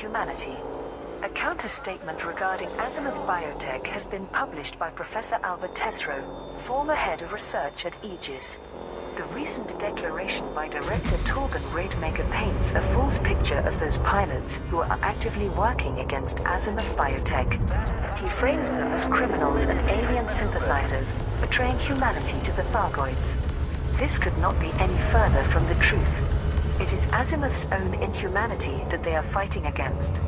humanity. A counter-statement regarding Azimuth Biotech has been published by Professor Albert Tesreau, former head of research at Aegis. The recent declaration by Director Torben Rademacher paints a false picture of those pilots who are actively working against Azimuth Biotech. He frames them as criminals and alien sympathizers, betraying humanity to the Thargoids. This could not be any further from the truth. It is Azimuth's own inhumanity that they are fighting against.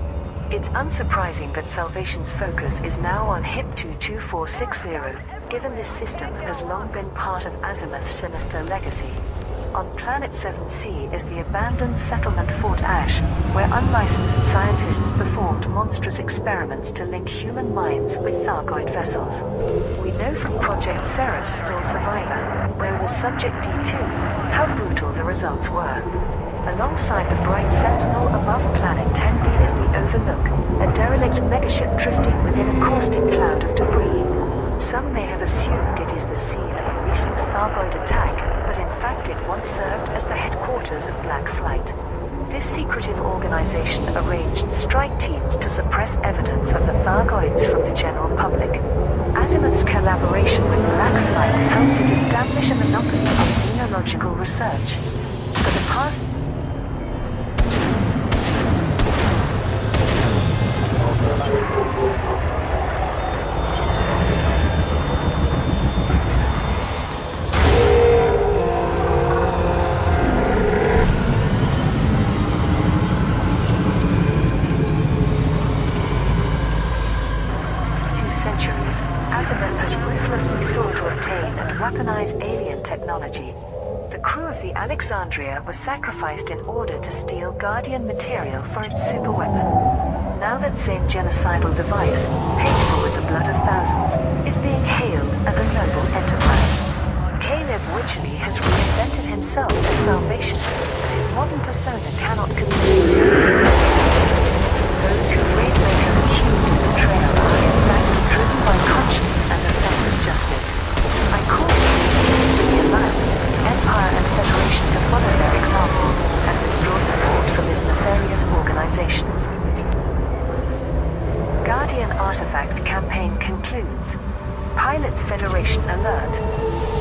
It's unsurprising that Salvation's focus is now on HIP-22460, given this system has long been part of Azimuth's sinister legacy. On Planet 7C is the abandoned settlement Fort Ash, where unlicensed scientists performed monstrous experiments to link human minds with Thargoid vessels. We know from Project Seraph's Still Survivor, known as Subject D2, how brutal the results were. Alongside the bright sentinel above Planet 10B is the Overlook, a derelict megaship drifting within a caustic cloud of debris. Some may have assumed it is the scene of a recent Thargoid attack, but in fact it once served as the headquarters of Black Flight. This secretive organization arranged strike teams to suppress evidence of the Thargoids from the general public. Azimuth's collaboration with Black Flight helped it establish a monopoly on xenological research. For the past centuries, Azimuth has ruthlessly sought to obtain and weaponize alien technology. The crew of the Alexandria was sacrificed in order to steal Guardian material for its superweapon. Now that same genocidal device, painful with the blood of thousands, is being hailed as a noble enterprise. Caleb Wycherley has reinvented himself as Salvation, but his modern persona cannot convince those who Rademacher accused of betrayal are in fact driven by conscience and a sense of justice. I call on the Alliance, Empire and Federation to follow their example and withdraw support from this nefarious organization. Guardian Artifact campaign concludes. Pilots Federation alert.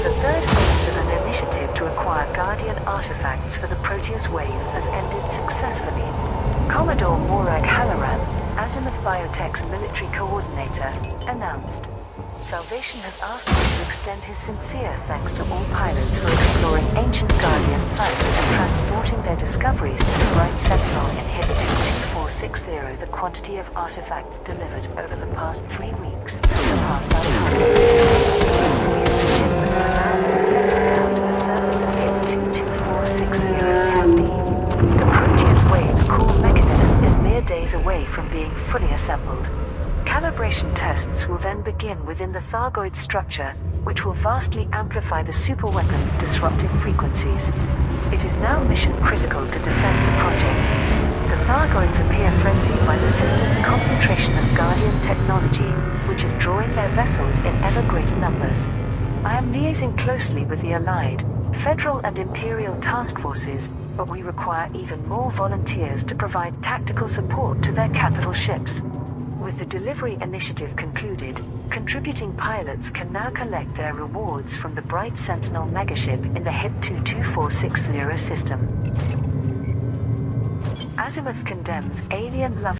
The third phase of an initiative to acquire Guardian artifacts for the Proteus wave has ended successfully. Commodore Morag Halloran, Azimuth Biotech's military coordinator, announced. Salvation has asked him to extend his sincere thanks to all pilots for exploring ancient Guardian sites and transporting their discoveries to the Bright Sentinel in HIP-22460. The quantity of artifacts delivered over the past 3 weeks surpassed our target. The shipment are now down to the surface of HIP-22460-10B. The Proteus wave's core mechanism is mere days away from being fully assembled. Calibration tests will then begin within the Thargoid structure, which will vastly amplify the superweapon's disruptive frequencies. It is now mission critical to defend the project. The Thargoids appear frenzied by the system's concentration of Guardian technology, which is drawing their vessels in ever greater numbers. I am liaising closely with the Allied, Federal and Imperial task forces, but we require even more volunteers to provide tactical support to their capital ships. With the delivery initiative concluded, contributing pilots can now collect their rewards from the Bright Sentinel megaship in the HIP-22460 system. Azimuth condemns alien love